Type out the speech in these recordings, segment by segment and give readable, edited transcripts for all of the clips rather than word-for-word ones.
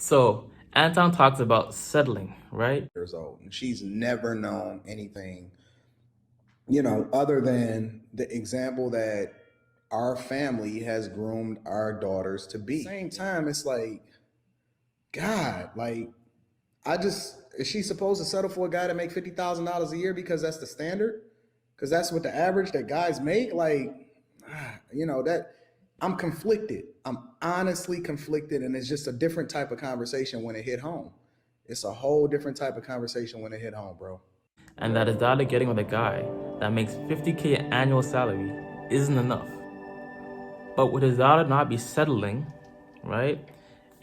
So Anton talks about settling, right? Years old, and she's never known anything, other than the example that our family has groomed our daughters to be. At the same time, it's like, God, like, is she supposed to settle for a guy to make $50,000 a year because that's the standard? Because that's what the average that guys make? Like, that I'm conflicted. I'm honestly conflicted, and it's just a different type of conversation when it hit home. It's a whole different type of conversation when it hit home, bro. And that his daughter getting with a guy that makes $50K annual salary isn't enough. But would his daughter not be settling, right,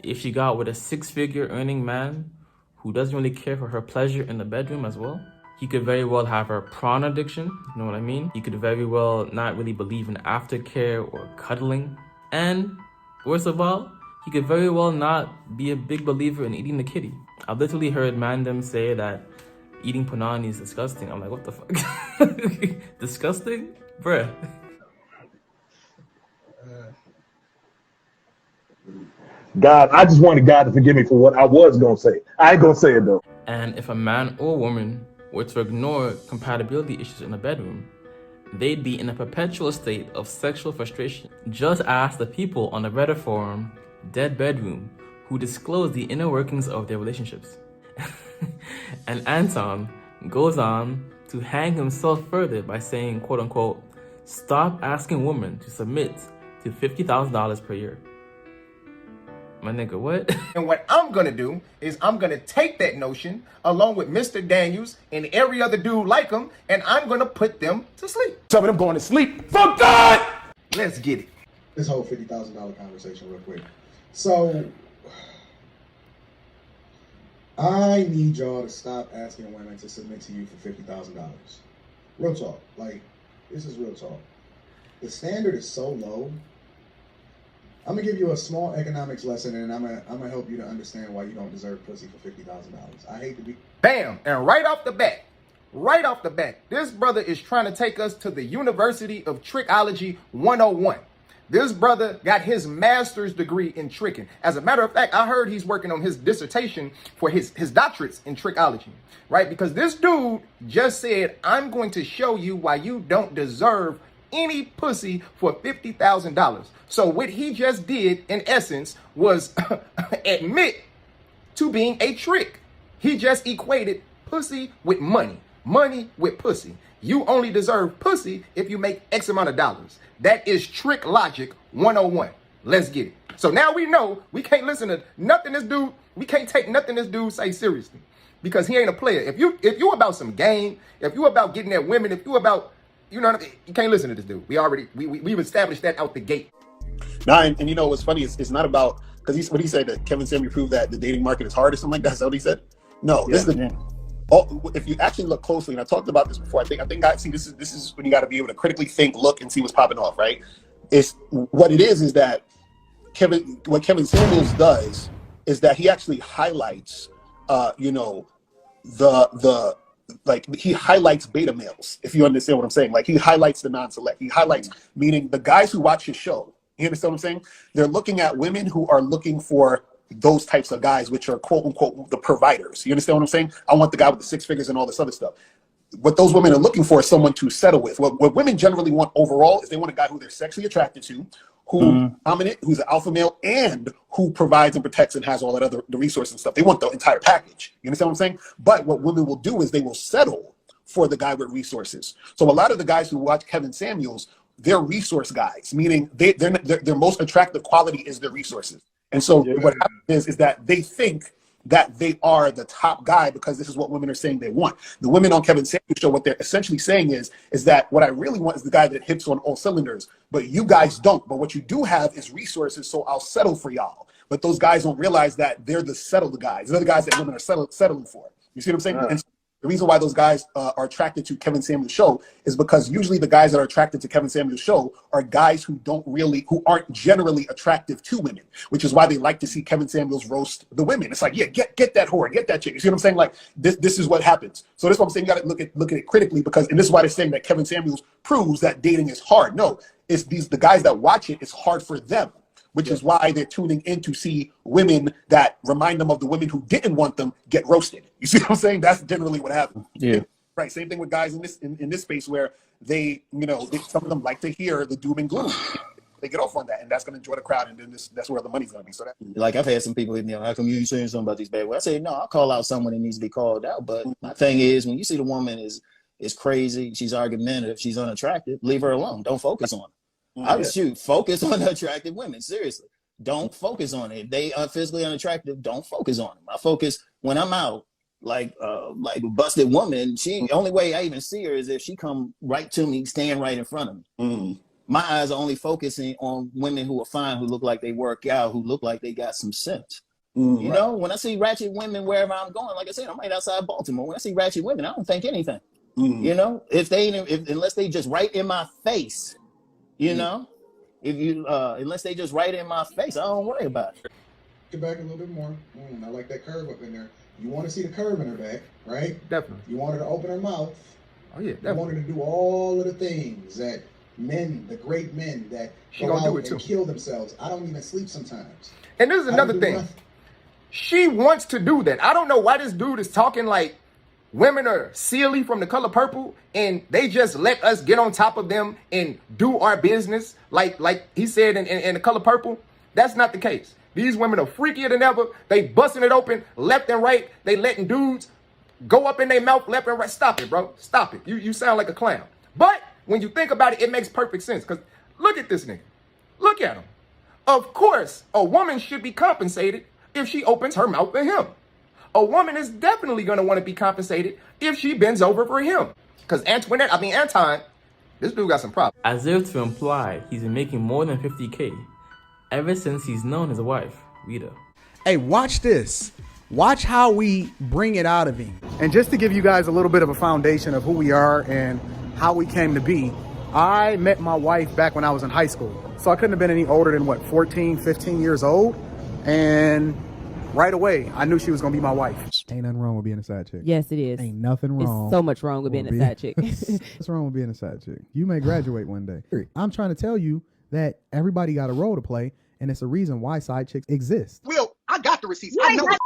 if she got with a six-figure earning man who doesn't really care for her pleasure in the bedroom as well? He could very well have her prawn addiction, you know what I mean? He could very well not really believe in aftercare or cuddling. And worst of all, he could very well not be a big believer in eating the kitty. I've literally heard Mandem say that eating punani is disgusting. I'm like, what the fuck? Disgusting? Bruh. God, I just wanted God to forgive me for what I was going to say. I ain't going to say it though. And if a man or woman were to ignore compatibility issues in the bedroom, they'd be in a perpetual state of sexual frustration. Just ask the people on the Reddit forum, Dead Bedroom, who disclose the inner workings of their relationships. And Anton goes on to hang himself further by saying, quote unquote, stop asking women to submit to $50,000 per year. My nigga, what? And what I'm gonna do is I'm gonna take that notion along with Mr. Daniels and every other dude like him, and I'm gonna put them to sleep. Some of them going to sleep for God. Let's get it. This whole $50,000 conversation real quick. So I need y'all to stop asking women to submit to you for $50,000. Real talk. Like, this is real talk. The standard is so low. I'm gonna give you a small economics lesson, and I'm gonna help you to understand why you don't deserve pussy for $50,000. I hate to be. Bam! And right off the bat, this brother is trying to take us to the University of Trickology 101. This brother got his master's degree in tricking. As a matter of fact, I heard he's working on his dissertation for his doctorates in trickology, right? Because this dude just said, I'm going to show you why you don't deserve any pussy for $50,000. So what he just did, in essence, was admit to being a trick. He just equated pussy with money, money with pussy. You only deserve pussy if you make X amount of dollars. That is trick logic 101. Let's get it. So now we know we can't listen to nothing this dude, we can't take nothing this dude say seriously, because he ain't a player. If you about some game, if you about getting at women, if you about, you know what I mean? You can't listen to this dude. We've established that out the gate. Nah, and you know what's funny is it's not about, because what he said, that Kevin Samuel proved that the dating market is hard or something like that. Is that what he said? No, this is the. Oh, if you actually look closely, and I talked about this before, I think guys, see, this is when you got to be able to critically think, look, and see what's popping off, right? It's what it is that what Kevin Samuels does is that he actually highlights, he highlights beta males, if you understand what I'm saying. Like, he highlights the non-select. He highlights, meaning the guys who watch his show. You understand what I'm saying? They're looking at women who are looking for those types of guys, which are quote unquote the providers. You understand what I'm saying? I want the guy with the six figures and all this other stuff. What those women are looking for is someone to settle with. What women generally want overall is they want a guy who they're sexually attracted to, who dominant, who's an alpha male, and who provides and protects and has all that other the resources and stuff. They want the entire package. You understand what I'm saying? But what women will do is they will settle for the guy with resources. So a lot of the guys who watch Kevin Samuels, they're resource guys, meaning their most attractive quality is their resources. And so what happens is that they think that they are the top guy because this is what women are saying they want. The women on Kevin Samuels' show, what they're essentially saying is that what I really want is the guy that hits on all cylinders, but you guys don't. But what you do have is resources, so I'll settle for y'all. But those guys don't realize that they're the settled guys. They're the guys that women are settling for. You see what I'm saying? And so the reason why those guys are attracted to Kevin Samuels' show is because usually the guys that are attracted to Kevin Samuels' show are guys who aren't generally attractive to women, which is why they like to see Kevin Samuels roast the women. It's like, yeah, get that whore, get that chick. You see what I'm saying? Like, this is what happens. So that's what I'm saying. You got to look at it critically, because, and this is why they're saying that Kevin Samuels proves that dating is hard. No, it's the guys that watch it, it's hard for them. which is why they're tuning in to see women that remind them of the women who didn't want them get roasted. You see what I'm saying? That's generally what happens. Yeah. Right. Same thing with guys in this space where they, some of them like to hear the doom and gloom. They get off on that, and that's going to draw the crowd, and then that's where the money's going to be. So that, like, I've had some people hit me up, how come you ain't saying something about these bad boys? I say, no, I'll call out someone that needs to be called out. But my thing is, when you see the woman is crazy, she's argumentative, she's unattractive, leave her alone. Don't focus on her. I would shoot, focus on attractive women. Seriously. Don't focus on it. If they are physically unattractive, don't focus on them. I focus when I'm out, like a busted woman. The only way I even see her is if she come right to me, stand right in front of me. My eyes are only focusing on women who are fine, who look like they work out, who look like they got some sense. You know, when I see ratchet women wherever I'm going, like I said, I'm right outside Baltimore. When I see ratchet women, I don't think anything. You know, unless they just right in my face, you know, unless they just right in my face, I don't worry about it. Get back a little bit more. I like that curve up in there. You want to see the curve in her back, right? Definitely. You want her to open her mouth. Oh yeah, definitely. You want her to do all of the things that men, the great men that she go gonna out do it too. And kill themselves. I don't even sleep sometimes. And this is another thing. She wants to do that. I don't know why this dude is talking like women are silly from The Color Purple and they just let us get on top of them and do our business. Like he said in The Color Purple, that's not the case. These women are freakier than ever. They busting it open left and right. They letting dudes go up in their mouth left and right. Stop it, bro. Stop it. You sound like a clown. But when you think about it, it makes perfect sense. Because look at this nigga. Look at him. Of course, a woman should be compensated if she opens her mouth for him. A woman is definitely going to want to be compensated if she bends over for him. Because Anton, this dude got some problems. As if to imply he's been making more than 50K ever since he's known his wife, Rita. Hey, watch this. Watch how we bring it out of him. And just to give you guys a little bit of a foundation of who we are and how we came to be, I met my wife back when I was in high school. So I couldn't have been any older than 14, 15 years old. And right away, I knew she was going to be my wife. Ain't nothing wrong with being a side chick. Yes, it is. Ain't nothing wrong. It's so much wrong with being a side chick. What's wrong with being a side chick? You may graduate one day. I'm trying to tell you that everybody got a role to play, and it's a reason why side chicks exist. Will, I got the receipts. You ain't got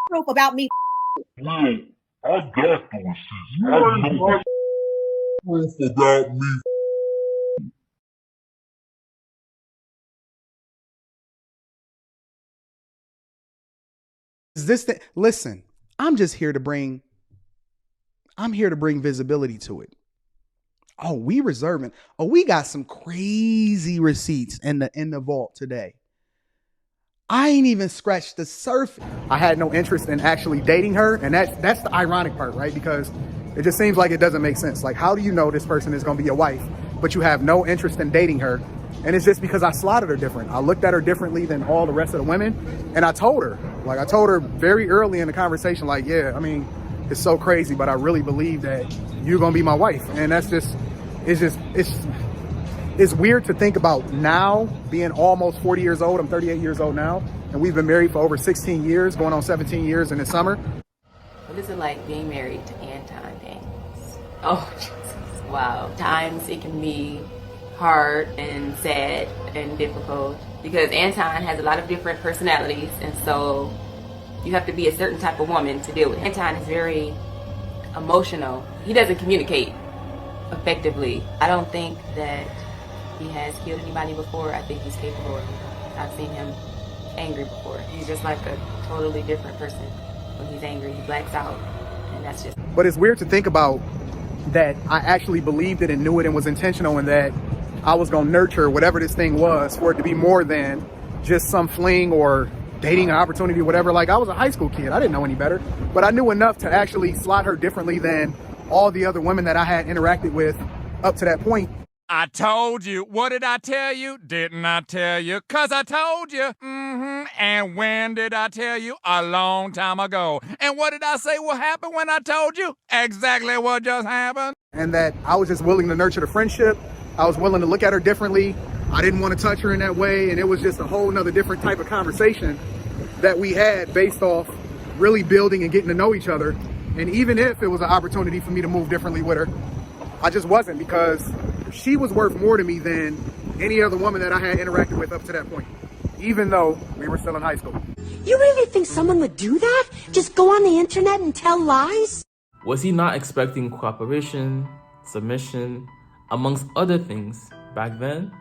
proof about me. Will, I got the receipts. I know proof about me. Is this listen, I'm here to bring visibility to it. Oh, we got some crazy receipts in the vault today. I ain't even scratched the surface. I had no interest in actually dating her. And that's the ironic part, right? Because it just seems like it doesn't make sense. Like, how do you know this person is going to be your wife, but you have no interest in dating her? And it's just because I slotted her different. I looked at her differently than all the rest of the women. And I told her very early in the conversation, like, yeah, I mean, it's so crazy, but I really believe that you're going to be my wife. And it's weird to think about now, being almost 40 years old. I'm 38 years old now. And we've been married for over 16 years, going on 17 years in the summer. What is it like being married to Anton Daniels? Oh, Jesus. Wow. Times it can be hard and sad and difficult because Anton has a lot of different personalities, and so you have to be a certain type of woman to deal with. Anton is very emotional. He doesn't communicate effectively. I don't think that he has killed anybody before. I think he's capable of it. I've seen him angry before. He's just like a totally different person. When he's angry, he blacks out, and that's just... But it's weird to think about that I actually believed it and knew it and was intentional, and that I was going to nurture whatever this thing was for it to be more than just some fling or dating an opportunity, whatever. Like, I was a high school kid. I didn't know any better, but I knew enough to actually slot her differently than all the other women that I had interacted with up to that point. I told you. What did I tell you? Didn't I tell you? 'Cause I told you. And when did I tell you? A long time ago. And what did I say will happen when I told you? Exactly what just happened. And that I was just willing to nurture the friendship. I was willing to look at her differently. I didn't want to touch her in that way. And it was just a whole nother different type of conversation that we had based off really building and getting to know each other. And even if it was an opportunity for me to move differently with her, I just wasn't, because she was worth more to me than any other woman that I had interacted with up to that point. even though we were still in high school. You really think someone would do that? Just go on the internet and tell lies? Was he not expecting cooperation, submission, amongst other things back then?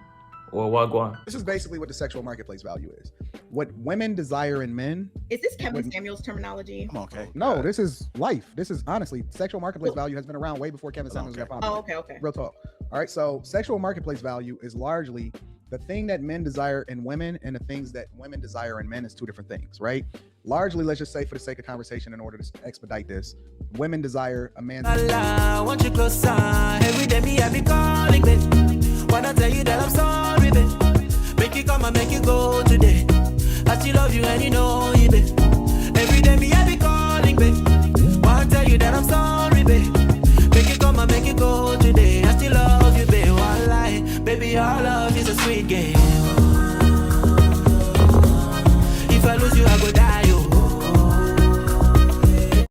Or wagwan? This is basically what the sexual marketplace value is. What women desire in men. Is this Kevin Samuels terminology? Come on, okay. No, this is life. This is honestly, sexual marketplace value has been around way before Kevin Samuels got popular. Oh, okay. Real talk. All right, so sexual marketplace value is largely the thing that men desire in women and the things that women desire in men is two different things, right? Largely, let's just say for the sake of conversation, in order to expedite this, women desire a man. I want you closer. Every day me I be calling, babe. Wanna tell you that I'm sorry, babe. Make you come and make you go today. I still love you and you know it, babe.